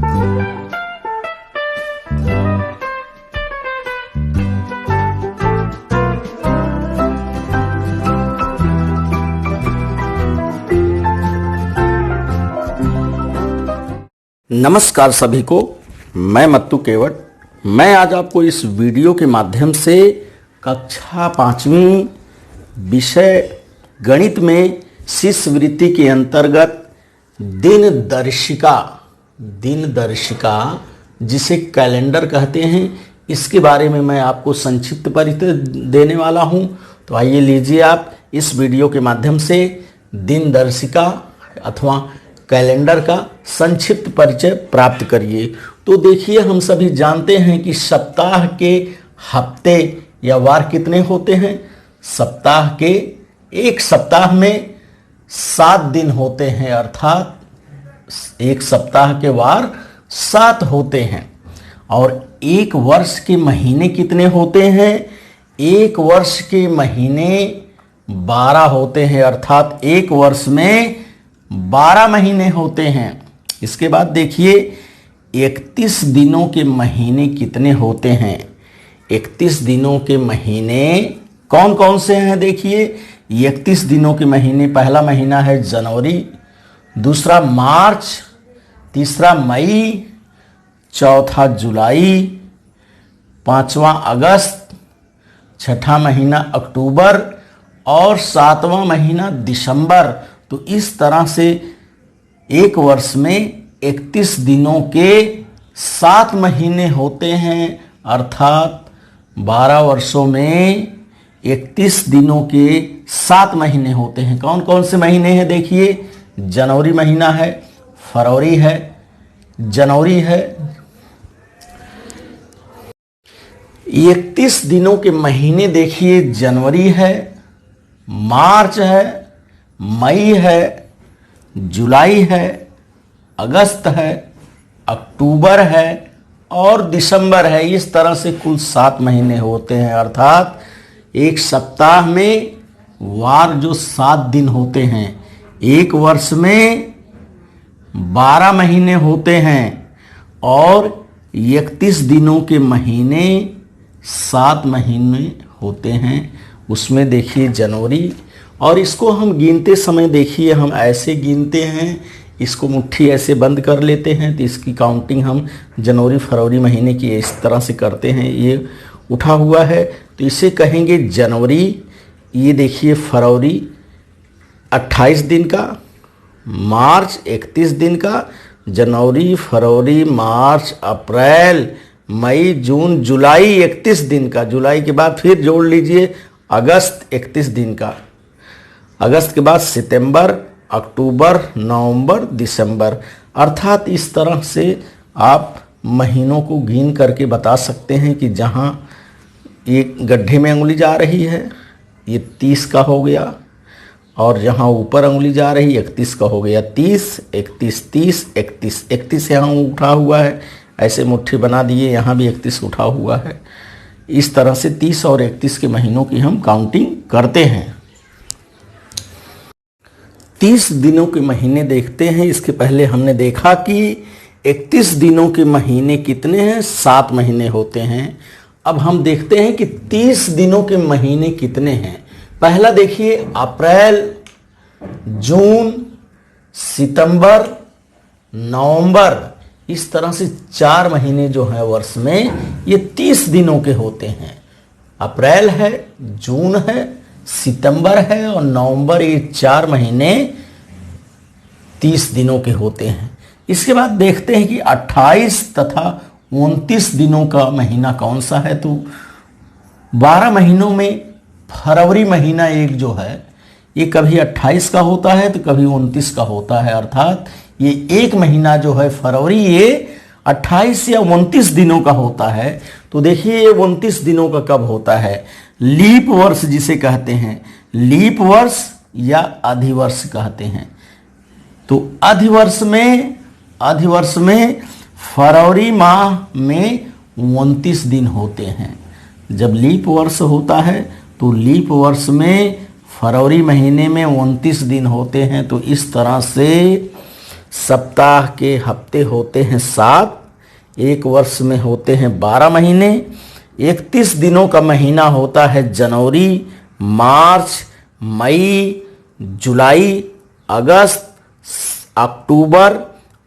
नमस्कार सभी को, मैं मत्तू केवट। मैं आज आपको इस वीडियो के माध्यम से कक्षा 5वीं विषय गणित में शिष्यवृत्ति के अंतर्गत दिनदर्शिका जिसे कैलेंडर कहते हैं, इसके बारे में मैं आपको संक्षिप्त परिचय देने वाला हूं। तो आइए लीजिए आप इस वीडियो के माध्यम से दिनदर्शिका अथवा कैलेंडर का संक्षिप्त परिचय प्राप्त करिए। तो देखिए, हम सभी जानते हैं कि सप्ताह के हफ्ते या वार कितने होते हैं। एक सप्ताह में 7 दिन होते हैं, अर्थात एक सप्ताह के वार 7 होते हैं। और एक वर्ष के महीने कितने होते हैं? एक वर्ष के महीने 12 होते हैं, अर्थात एक वर्ष में 12 महीने होते हैं। इसके बाद देखिए, 31 दिनों के महीने कितने होते हैं? 31 दिनों के महीने कौन कौन से हैं? देखिए, 31 दिनों के महीने, पहला महीना है जनवरी, दूसरा मार्च, तीसरा मई, चौथा जुलाई, पांचवा अगस्त, छठा महीना अक्टूबर और 7वां महीना दिसंबर। तो इस तरह से एक वर्ष में 31 दिनों के 7 महीने होते हैं, अर्थात 12 वर्षों में 31 दिनों के 7 महीने होते हैं। कौन कौन से महीने हैं? देखिए, जनवरी महीना है, फरवरी है, जनवरी है। 31 दिनों के महीने देखिए, जनवरी है, मार्च है, मई है, जुलाई है, अगस्त है, अक्टूबर है और दिसंबर है। इस तरह से कुल 7 महीने होते हैं, अर्थात एक सप्ताह में वार जो 7 दिन होते हैं। एक वर्ष में 12 महीने होते हैं और 31 दिनों के महीने 7 महीने होते हैं। उसमें देखिए जनवरी, और इसको हम गिनते समय देखिए, हम ऐसे गिनते हैं, इसको मुट्ठी ऐसे बंद कर लेते हैं, तो इसकी काउंटिंग हम जनवरी फरवरी महीने की इस तरह से करते हैं। ये उठा हुआ है तो इसे कहेंगे जनवरी। ये देखिए फरवरी 28 दिन का, मार्च 31 दिन का, जनवरी फरवरी मार्च अप्रैल मई जून जुलाई 31 दिन का। जुलाई के बाद फिर जोड़ लीजिए अगस्त 31 दिन का, अगस्त के बाद सितंबर, अक्टूबर, नवंबर, दिसंबर। अर्थात इस तरह से आप महीनों को गिन करके बता सकते हैं कि जहाँ एक गड्ढे में उंगली जा रही है, ये 30 का हो गया, और जहाँ ऊपर उंगली जा रही 31 का हो गया। 30, 31, 30, 31, 31 यहाँ उठा हुआ है, ऐसे मुट्ठी बना दिए, यहाँ भी 31 उठा हुआ है। इस तरह से 30 और 31 के महीनों की हम काउंटिंग करते हैं। 30 दिनों के महीने देखते हैं। इसके पहले हमने देखा कि 31 दिनों के महीने कितने हैं? 7 महीने होते हैं। अब हम देखते हैं कि 30 दिनों के महीने कितने हैं। पहला देखिए, अप्रैल, जून, सितंबर, नवंबर, इस तरह से 4 महीने जो हैं वर्ष में, ये 30 दिनों के होते हैं। अप्रैल है, जून है, सितंबर है और नवंबर, ये 4 महीने 30 दिनों के होते हैं। इसके बाद देखते हैं कि 28 तथा 29 दिनों का महीना कौन सा है। तो 12 महीनों में फरवरी महीना एक जो है, ये कभी 28 का होता है तो कभी 29 का होता है, अर्थात ये एक महीना जो है फरवरी, ये 28 या 29 दिनों का होता है। तो देखिए, ये 29 दिनों का कब होता है? लीप वर्ष जिसे कहते हैं, लीप वर्ष या अधिवर्ष कहते हैं। तो अधिवर्ष में फरवरी माह में 29 दिन होते हैं। जब लीप वर्ष होता है तो लीप वर्ष में फरवरी महीने में 29 दिन होते हैं। तो इस तरह से सप्ताह के हफ्ते होते हैं 7, एक वर्ष में होते हैं 12 महीने। 31 दिनों का महीना होता है जनवरी, मार्च, मई, जुलाई, अगस्त, अक्टूबर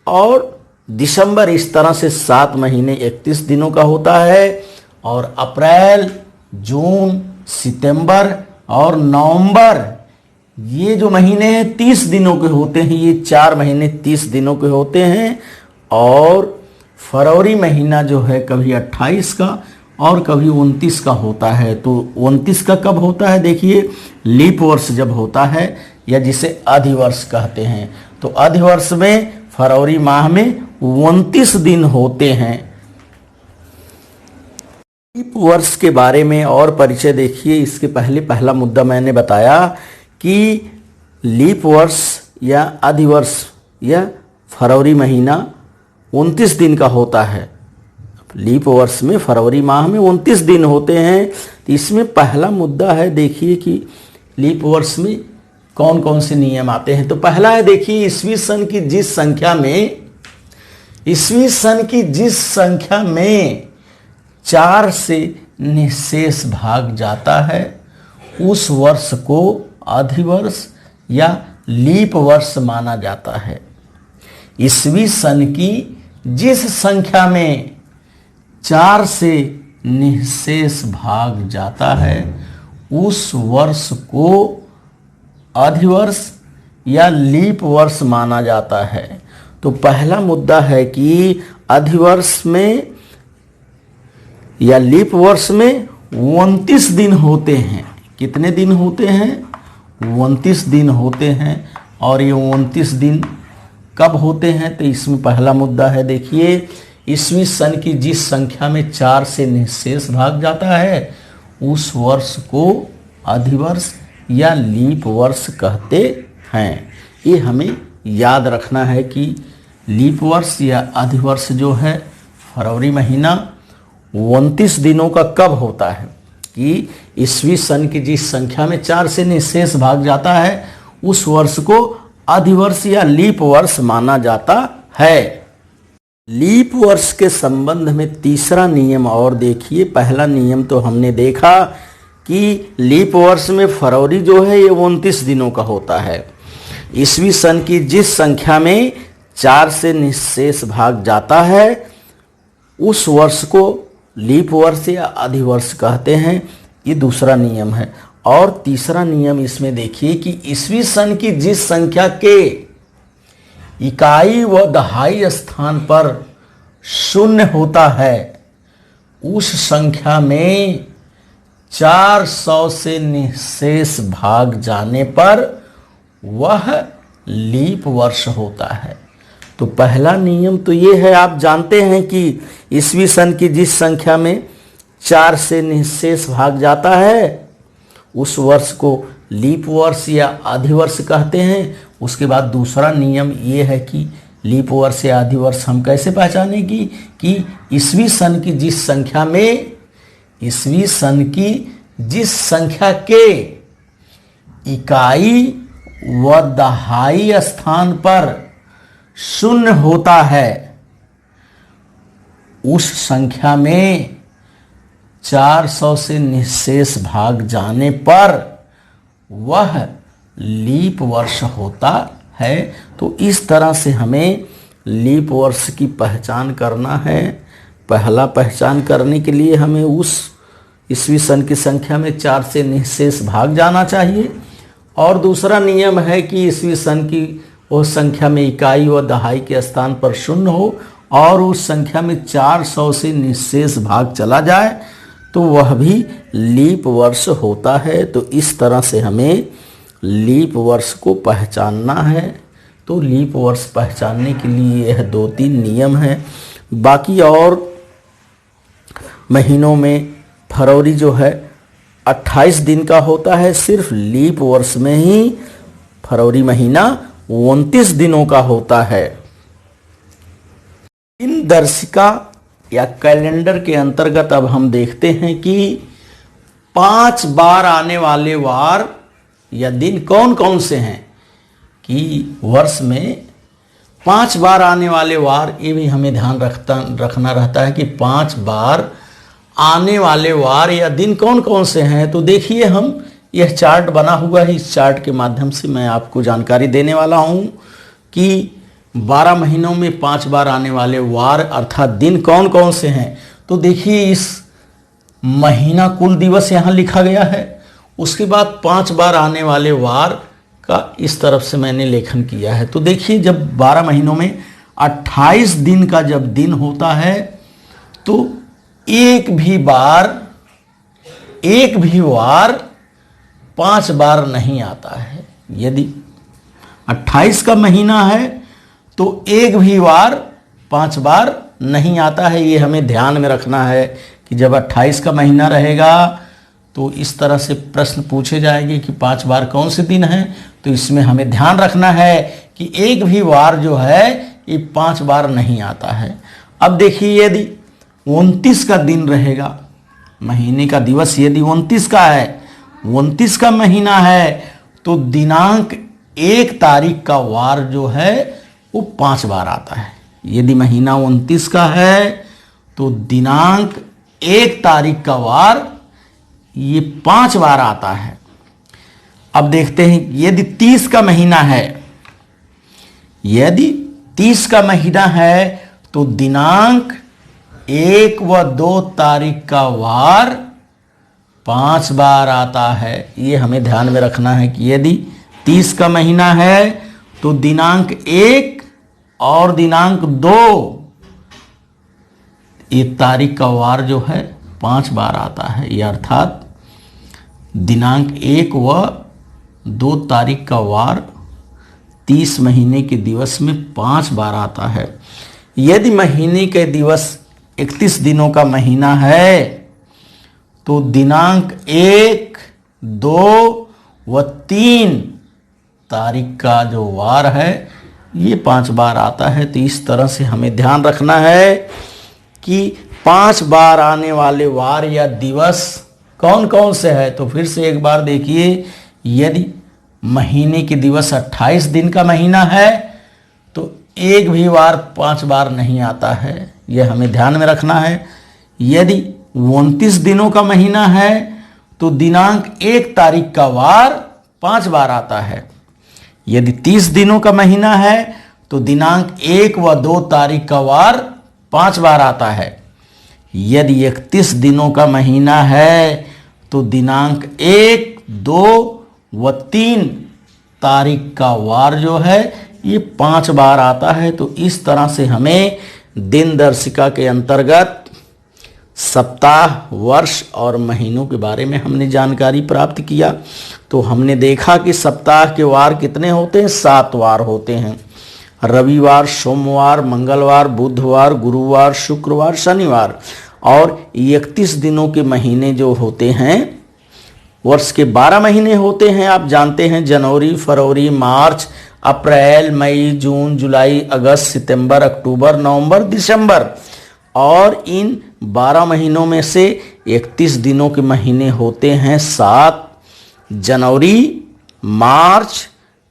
और दिसंबर। इस तरह से 7 महीने 31 दिनों का होता है। और अप्रैल, जून, सितंबर और नवंबर, ये जो महीने हैं 30 दिनों के होते हैं। ये 4 महीने 30 दिनों के होते हैं। और फरवरी महीना जो है कभी 28 का और कभी 29 का होता है। तो 29 का कब होता है? देखिए, लीप वर्ष जब होता है या जिसे अधिवर्ष कहते हैं। तो अधिवर्ष में फरवरी माह में 29 दिन होते हैं। लीप वर्ष के बारे में और परिचय देखिए। इसके पहले पहला मुद्दा मैंने बताया कि लीप वर्ष या अधिवर्ष या फरवरी महीना 29 दिन का होता है। लीप वर्ष में फरवरी माह में 29 दिन होते हैं। तो इसमें पहला मुद्दा है, देखिए कि लीप वर्ष में कौन कौन से नियम आते हैं। तो पहला है, देखिए, ईस्वी सन की जिस संख्या में 4 से निःशेष भाग जाता है उस वर्ष को अधिवर्ष या लीप वर्ष माना जाता है। ईस्वी सन की जिस संख्या में 4 से निःशेष भाग जाता है उस वर्ष को अधिवर्ष या लीप वर्ष माना जाता है। तो पहला मुद्दा है कि अधिवर्ष में या लीप वर्ष में 29 दिन होते हैं। कितने दिन होते हैं? 29 दिन होते हैं। और ये 29 दिन कब होते हैं? तो इसमें पहला मुद्दा है, देखिए, ईस्वी सन की जिस संख्या में 4 से निःशेष भाग जाता है उस वर्ष को अधिवर्ष या लीप वर्ष कहते हैं। ये हमें याद रखना है कि लीप वर्ष या अधिवर्ष जो है फरवरी महीना 29 दिनों का कब होता है कि ईस्वी सन की जिस संख्या में 4 से निःशेष भाग जाता है उस वर्ष को अधिवर्ष या लीप वर्ष माना जाता है। लीप वर्ष के संबंध में तीसरा नियम और देखिए। पहला नियम तो हमने देखा कि लीप वर्ष में फरवरी जो है ये 29 दिनों का होता है। ईस्वी सन की जिस संख्या में 4 से निःशेष भाग जाता है उस वर्ष को लीप वर्ष या अधिवर्ष कहते हैं। ये दूसरा नियम है। और तीसरा नियम इसमें देखिए कि ईस्वी सन की जिस संख्या के इकाई व दहाई स्थान पर 0 होता है उस संख्या में 400 से निःशेष भाग जाने पर वह लीप वर्ष होता है। तो पहला नियम तो ये है, आप जानते हैं कि ईस्वी सन की जिस संख्या में 4 से निःशेष भाग जाता है उस वर्ष को लीप वर्ष या अधिवर्ष कहते हैं। उसके बाद दूसरा नियम ये है कि लीप वर्ष या अधिवर्ष हम कैसे पहचानेंगे कि ईस्वी सन की जिस संख्या के इकाई व दहाई स्थान पर 0 होता है उस संख्या में 400 से निःशेष भाग जाने पर वह लीप वर्ष होता है। तो इस तरह से हमें लीप वर्ष की पहचान करना है। पहला पहचान करने के लिए हमें उस ईस्वी सन की संख्या में 4 से निःशेष भाग जाना चाहिए। और दूसरा नियम है कि ईस्वी सन की उस संख्या में इकाई व दहाई के स्थान पर 0 हो और उस संख्या में 400 से निःशेष भाग चला जाए तो वह भी लीप वर्ष होता है। तो इस तरह से हमें लीप वर्ष को पहचानना है। तो लीप वर्ष पहचानने के लिए यह 2-3 नियम हैं। बाकी और महीनों में फरवरी जो है 28 दिन का होता है। सिर्फ लीप वर्ष में ही फरवरी महीना 29 दिनों का होता है। इन दर्शिका या कैलेंडर के अंतर्गत अब हम देखते हैं कि 5 बार आने वाले वार या दिन कौन कौन से हैं। कि वर्ष में 5 बार आने वाले वार, ये भी हमें ध्यान रखना रहता है कि 5 बार आने वाले वार या दिन कौन कौन से हैं। तो देखिए, हम यह चार्ट बना हुआ है, इस चार्ट के माध्यम से मैं आपको जानकारी देने वाला हूँ कि 12 महीनों में 5 बार आने वाले वार अर्थात दिन कौन कौन से हैं। तो देखिए, इस महीना कुल दिवस यहाँ लिखा गया है, उसके बाद 5 बार आने वाले वार का इस तरफ से मैंने लेखन किया है। तो देखिए, जब 12 महीनों में 28 दिन का जब दिन होता है तो एक भी वार 5 बार नहीं आता है। यदि 28 का महीना है तो एक भी वार 5 बार नहीं आता है। ये हमें ध्यान में रखना है कि जब 28 का महीना रहेगा तो इस तरह से प्रश्न पूछे जाएंगे कि 5 बार कौन से दिन हैं। तो इसमें हमें ध्यान रखना है कि एक भी वार जो है ये 5 बार नहीं आता है। अब देखिए, यदि 29 का दिन रहेगा, महीने का दिवस यदि 29 का है, 29 का महीना है, तो दिनांक 1 तारीख का वार जो है वो 5 बार आता है। यदि महीना 29 का है तो दिनांक 1 तारीख का वार ये 5 बार आता है। अब देखते हैं, यदि 30 का महीना है, यदि 30 का महीना है तो दिनांक 1 व 2 तारीख का वार 5 बार आता है। ये हमें ध्यान में रखना है कि यदि 30 का महीना है तो दिनांक 1 और दिनांक 2 ये तारीख का वार जो है 5 बार आता है। ये अर्थात दिनांक 1 व 2 तारीख का वार 30 महीने के दिवस में 5 बार आता है। यदि महीने के दिवस 31 दिनों का महीना है तो दिनांक 1, 2 व 3 तारीख का जो वार है ये 5 बार आता है। तो इस तरह से हमें ध्यान रखना है कि 5 बार आने वाले वार या दिवस कौन कौन से है। तो फिर से एक बार देखिए, यदि महीने के दिवस 28 दिन का महीना है तो एक भी वार 5 बार नहीं आता है। यह हमें ध्यान में रखना है। यदि 29 दिनों का महीना है तो दिनांक 1 तारीख का वार 5 बार आता है। यदि 30 दिनों का महीना है तो दिनांक 1 व 2 तारीख का वार 5 बार आता है। यदि 31 दिनों का महीना है तो दिनांक 1, 2 व 3 तारीख का वार जो है ये 5 बार आता है। तो इस तरह से हमें दिन दर्शिका के अंतर्गत सप्ताह, वर्ष और महीनों के बारे में हमने जानकारी प्राप्त किया। तो हमने देखा कि सप्ताह के वार कितने होते हैं, 7 वार होते हैं। रविवार, सोमवार, मंगलवार, बुधवार, गुरुवार, शुक्रवार, शनिवार। और 31 दिनों के महीने जो होते हैं, वर्ष के 12 महीने होते हैं, आप जानते हैं, जनवरी, फरवरी, मार्च, अप्रैल, मई, जून, जुलाई, अगस्त, सितंबर, अक्टूबर, नवंबर, दिसंबर। और इन 12 महीनों में से 31 दिनों के महीने होते हैं 7, जनवरी, मार्च,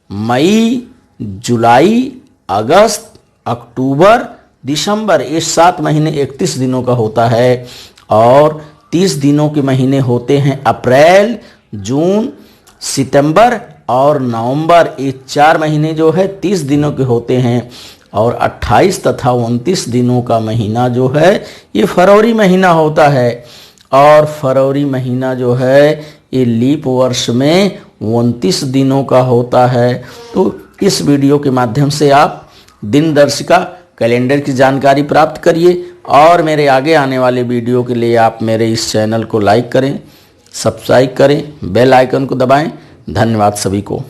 मई, जुलाई, अगस्त, अक्टूबर, दिसंबर। ये 7 महीने 31 दिनों का होता है। और 30 दिनों के महीने होते हैं अप्रैल, जून, सितंबर और नवंबर। ये 4 महीने जो है 30 दिनों के होते हैं। और 28 तथा 29 दिनों का महीना जो है ये फरवरी महीना होता है। और फरवरी महीना जो है ये लीप वर्ष में 29 दिनों का होता है। तो इस वीडियो के माध्यम से आप दिन दर्शिका कैलेंडर की जानकारी प्राप्त करिए। और मेरे आगे आने वाले वीडियो के लिए आप मेरे इस चैनल को लाइक करें, सब्सक्राइब करें, बेल आइकन को दबाएं। धन्यवाद सभी को।